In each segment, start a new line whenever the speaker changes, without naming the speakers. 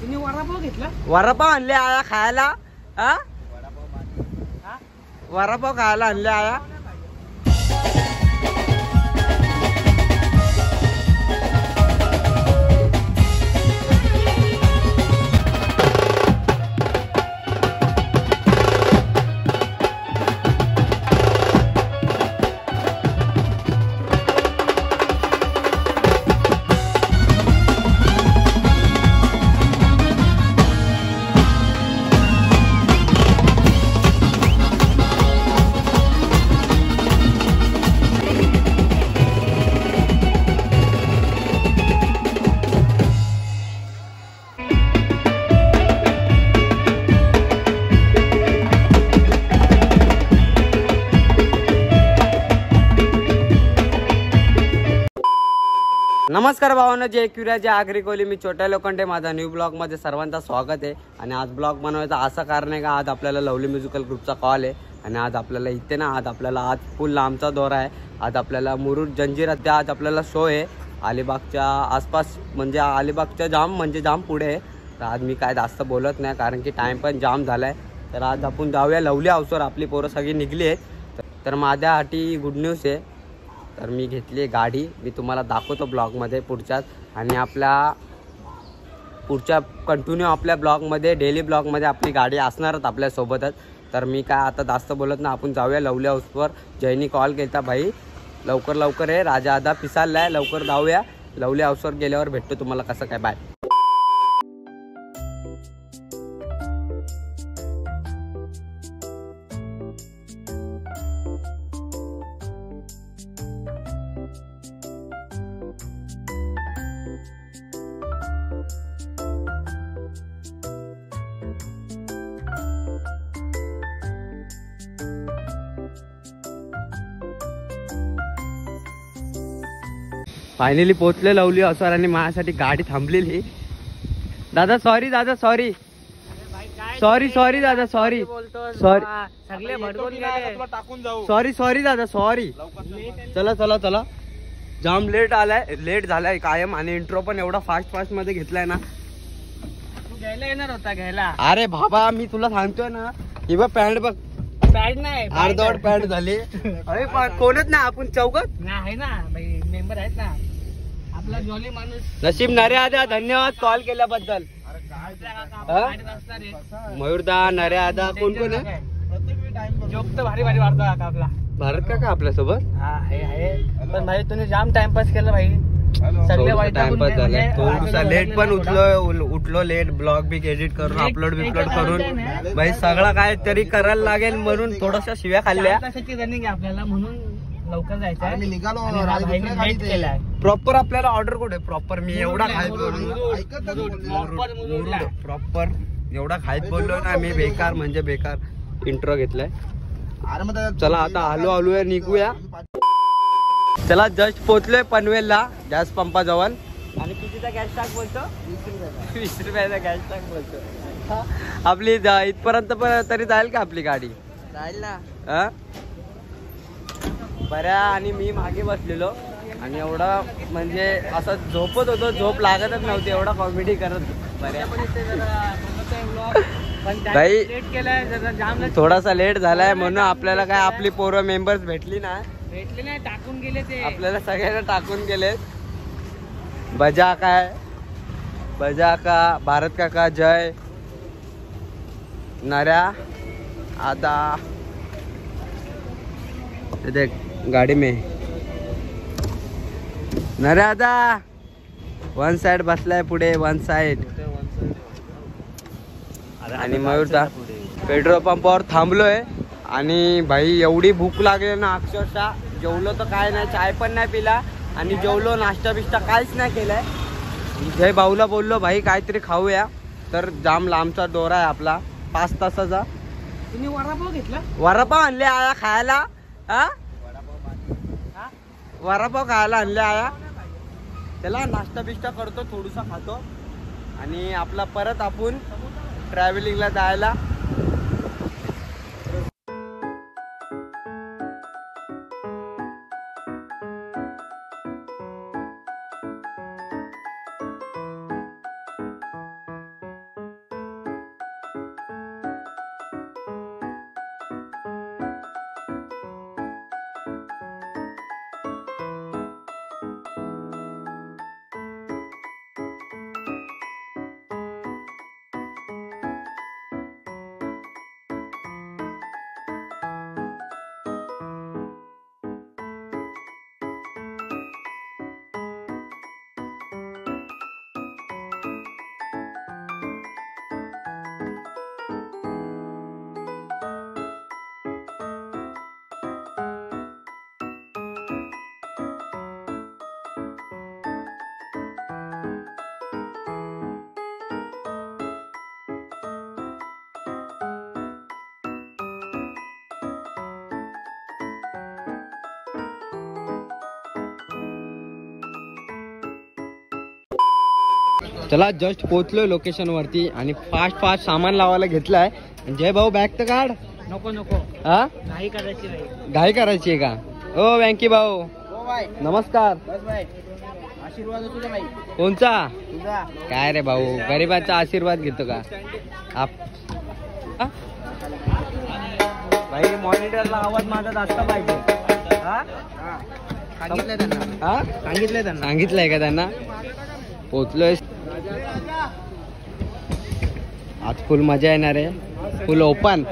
तुम्ही वडापाव घेतला?
वडापाव आणले आया खायला. हा वडापाव खायला आणले आया. नमस्कार भावांनो, जय क्युरिया जय आगरी कोहली. मी छोट्या लोखंडे. माझा न्यू ब्लॉग मध्ये सर्वांचं स्वागत आहे. आणि आज ब्लॉग बनवायचा असं कारण आहे का आज आपल्याला लवली म्युझिकल ग्रुपचा कॉल आहे. आणि आज आपल्याला इथे ना आज फुल लांबचा दौरा आहे. आज आपल्याला मुरुड जंजिरा त्या आज आपल्याला शो आहे अलिबागच्या आसपास, म्हणजे अलिबागच्या जाम पुढे आहे. तर आज मी काय जास्त बोलत नाही कारण की टाइम पण जाम झालाय. तर आज आपण जाऊया लवली हाऊसवर. आपली पोरं सगळी निघली आहेत. तर माझ्यासाठी गुड न्यूज आहे. तर मी घेतली गाडी, मी तुम्हाला दाखवतो ब्लॉगमध्ये पुढच्याच. आणि आपल्या पुढच्या कंटिन्यू आपल्या ब्लॉगमध्ये डेली ब्लॉगमध्ये आपली गाडी असणारच आपल्यासोबतच. तर मी काय आता जास्त बोलत ना, आपण जाऊया लवली हाऊसवर. जयनी कॉल केला, भाई लवकर आहे, राजा आधा पिसालला आहे, लवकर जाऊया. लवली हाऊसवर गेल्यावर भेटतो तुम्हाला कसं काय. बाय. फायनली पोहोचले लवली हाऊसवर आणि माझ्यासाठी गाडी थांबलेली. दादा सॉरी दादा सॉरी दादा सॉरी सॉरी दादा सॉरी. चला जाम लेट झालाय कायम. आणि इंट्रो पण एवढा फास्ट मध्ये घेतलाय ना.
तू घ्यायला येणार होता घ्यायला.
अरे बाबा मी तुला सांगतोय ना, ही बघ पॅन्ट बघ.
पॅन्ट नाही,
अर्धवट पॅन्ट झाली. अरे कोणच ना आपण चौकात
आहे ना भाई, मेंबर आहेत ना आपला जॉली माणूस.
नशीब नरे आदा, धन्यवाद कॉल केल्याबद्दल. मयूरदा नरे आदा कोण आहे.
जोक तर भारी वाढतो आपला
भारत का आपल्यासोबत.
हा आहे पण भाई तुम्ही जाम टाइमपास केला भाई. सगळे
टाइमपास झालाय. थोडासा लेट पण उठलो लेट. ब्लॉग बी एडिट करून अपलोड करून भाई सगळं काय तरी करायला लागेल म्हणून थोड्याशा शिव्या खाल्ल्या.
रनिंग आपल्याला म्हणून लवकर जायचं आहे. निघालो
प्रॉपर आपल्याला ऑर्डर कुठे प्रॉपर. मी एवढा खायत प्रॉपर एवढा खायत बोललो ना मी. बेकार म्हणजे बेकार इंट्रो घेतलाय. चला आता आलो निघूया. चला जस्ट पोहोचलोय पनवेलला गॅस पंपाजवळ. आणि कितीचा गॅस टाक बोलतो. 20 रुपयाचा गॅस टाक बोलतो. आपली इथपर्यंत तरी जाईल का आपली गाडी.
जाईल ना.
बऱ्या आणि मी मागे बसलेलो आणि एवढा म्हणजे असं झोपत होतो. झोप लागतच नव्हती एवढा कॉमेडी करत. बऱ्या भाई थोडासा लेट झालाय म्हणून आपल्याला काय आपली पोरं मेंबर्स भेटले नाही,
टाकून गेले ते.
आपल्याला सगळ्यांना टाकून गेले. बजा का भारत काका जय नऱ्या आदा. देख गाड़ी में नऱ्या आदा वन साइड बसलाय पुढे वन साइड. आणि मयूरदा पेट्रोल पंपावर थांबलोय. आणि भाई एवढी भूक लागली ना अक्षरशः. जेवलो तर काय नाही, चाय पण नाही पिला. आणि जेवलो नाश्ता बिष्टा काहीच नाही केलाय. जय भाऊला बोललो भाई काहीतरी खाऊया. तर जाम लांबचा दौरा आहे आपला 5 तासाचा.
तुम्ही वडापाव घेतला?
वडापाव आणले आया खायला. वडापाव खायला आणले आया. चला नाश्ता बिष्टा करतो, थोडूसा खातो आणि आपला परत आपण ट्रॅव्हलिंगला जायला. चला जस्ट पोहोचलोय लोकेशन वरती आणि फास्ट सामान लावायला घेतलाय. जय भाऊ बॅग तर काढ.
नको नको
हा
घाई करायची नाही.
घाई करायची आहे का? ओ बँकी भाऊ नमस्कार.
आशीर्वाद तुझा भाई.
कोणचा?
तुझा.
काय रे भाऊ गरिबांचा आशीर्वाद घेतो का भाई? मॉनिटरला आवाज माझा जास्त पाहिजे.
सांगितलंय त्यांना.
सांगितलंय का त्यांना? पोचलोय. आज फुल मजा येणार आहे. Full open.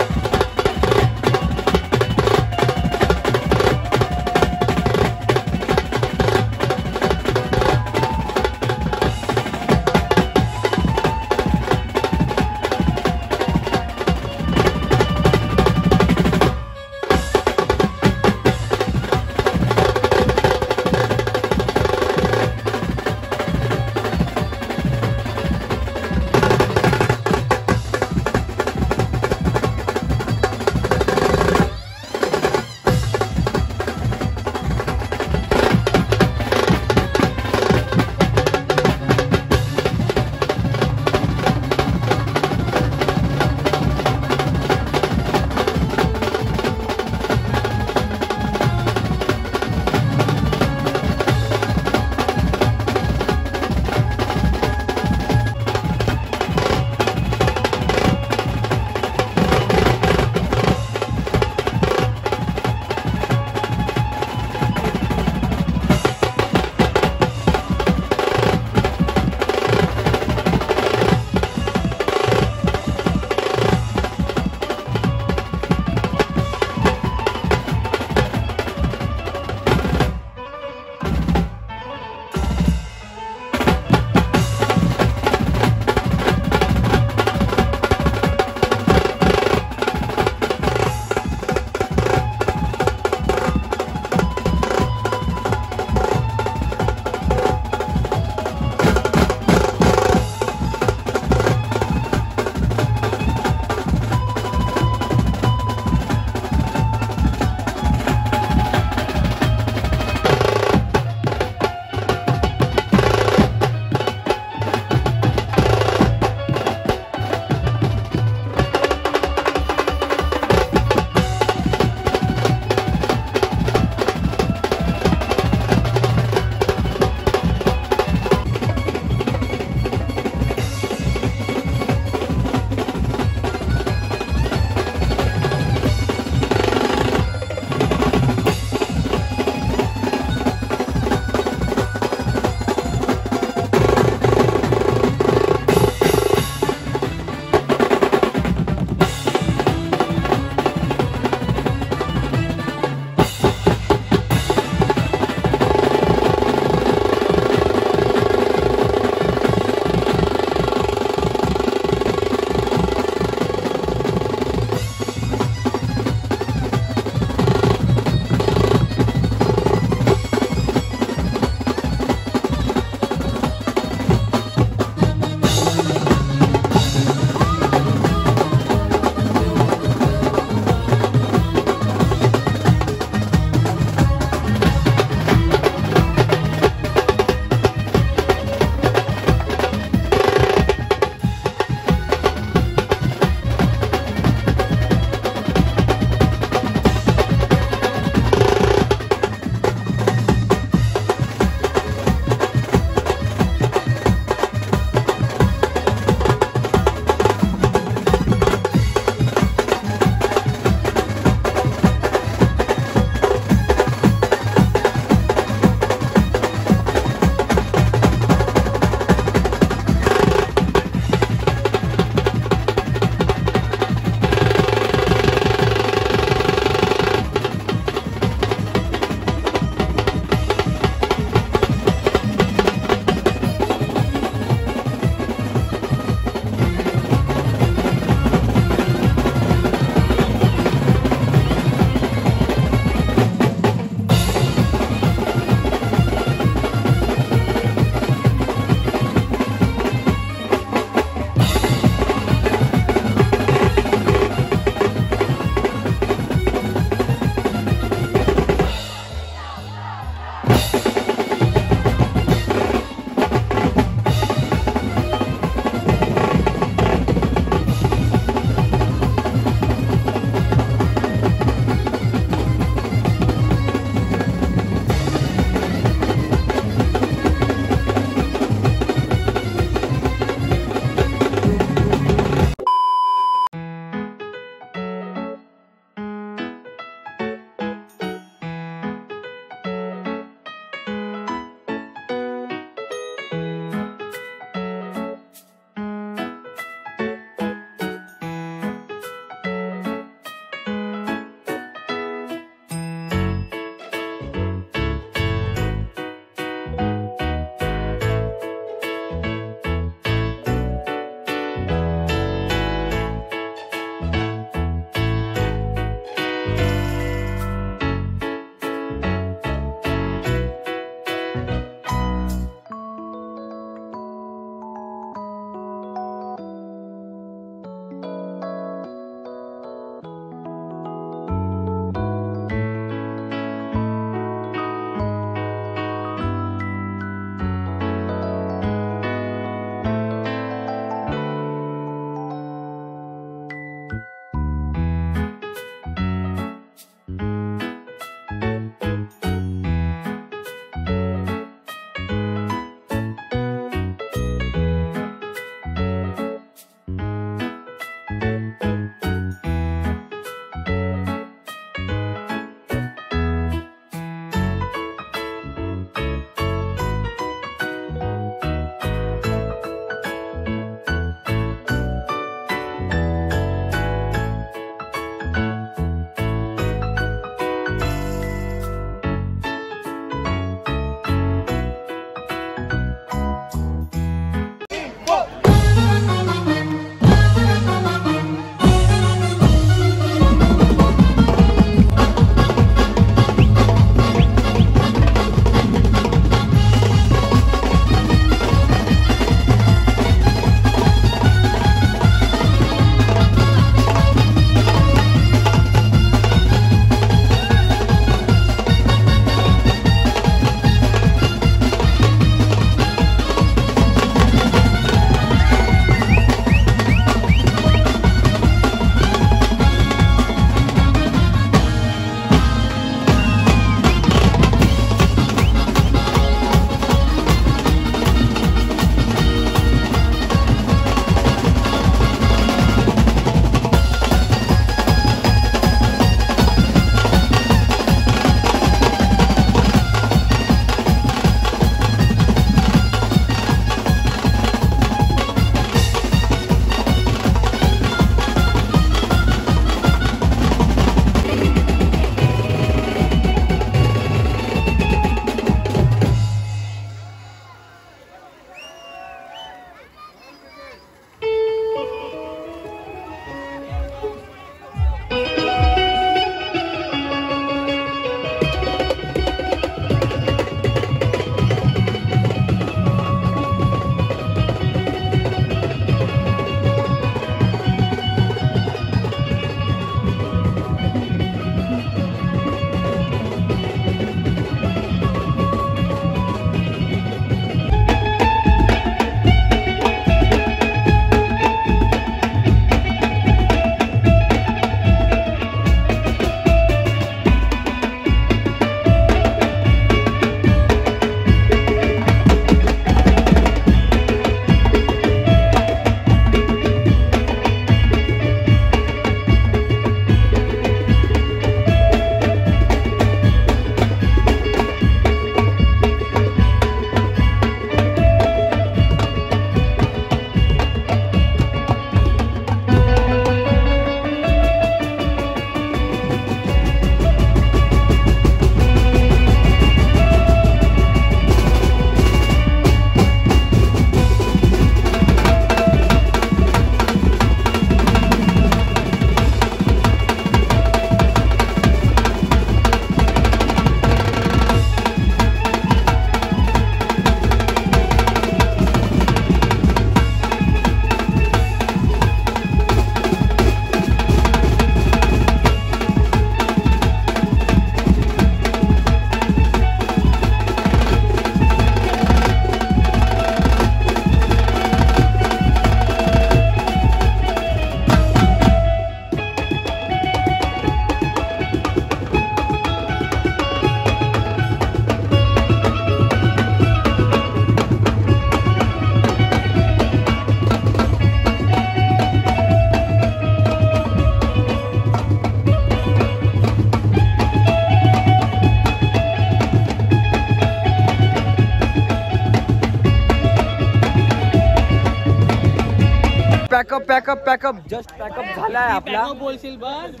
Pack up pack up pack up just pack up झालाय आपला.
बोलशील बस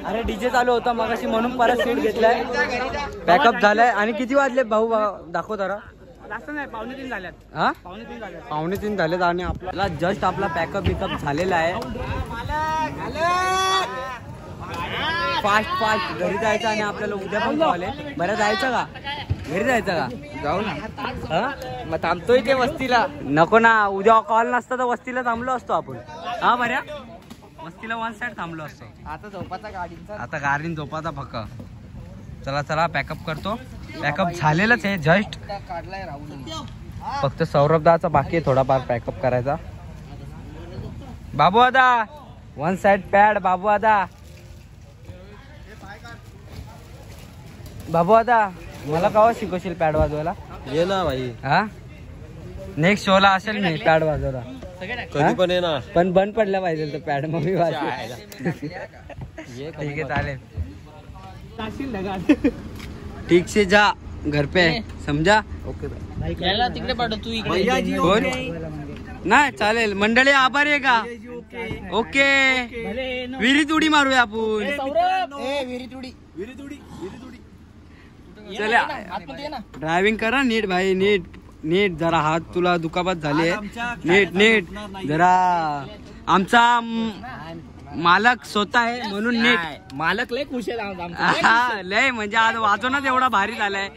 अरे डीजे चालू होता मगाशी म्हणून परत सीट घेतलाय. पॅकअप झालाय. आणि किती वाजले भाऊ दाखव जरा.
जास्त नाही 2:45 झाल्यात.
हा
2:45 झाल्यात.
2:45 झालेत आणि आपल्याला जस्ट आपला पॅकअप बिकअप झालेला आहे. फास्ट फास्ट घरी जायचं आणि आपल्याला उद्या पण कॉल आहे. बरं जायचं का घरी जायचं का.
जाऊ ना मग थांबतोय ते वस्तीला.
नको ना उद्या कॉल नसता तर वस्तीला थांबलो असतो आपण. हा बऱ्या वस्तीला वन साइड थांबलो असतो.
आता झोपाचा गाडीचा.
आता गाडीन झोपाचा फक. चला चला पॅकअप करतो. पॅकअप झालेलंच आहे जस्ट.
काढलाय राहुल.
फक्त सौरभदाचा बाकी आहे थोडाफार पॅकअप करायचा. बाबू दादा वन साइड पॅड. बाबू दादा बाबू दादा मला केव्हा शिकवशील पॅड वाजवायला.
ये ना भाई.
हा नेक्स्ट शो ला असेल मी पॅड वाजवायला.
कधी पण ये ना.
पण बंद पडला पाहिजे तो पॅड मग मी वाजवायला. ठीक आहे चालेल. ठीक से जा घर पे समजा. ओके
याला तिकडे पाठव तू इकडे.
कोण नाही चालेल. मंडळी आभारी आहे का. ओके विहिरीत उडी मारूया आपण. चला ड्रायव्हिंग करा नीट भाई. नीट नीट जरा हात तुला दुखापत झाली आहे. नीट नीट जरा. आमचा मालक स्वतः आहे म्हणून नीट.
मालक लय खुश आहे.
लय म्हणजे आज वाजवणच एवढा भारी झालाय.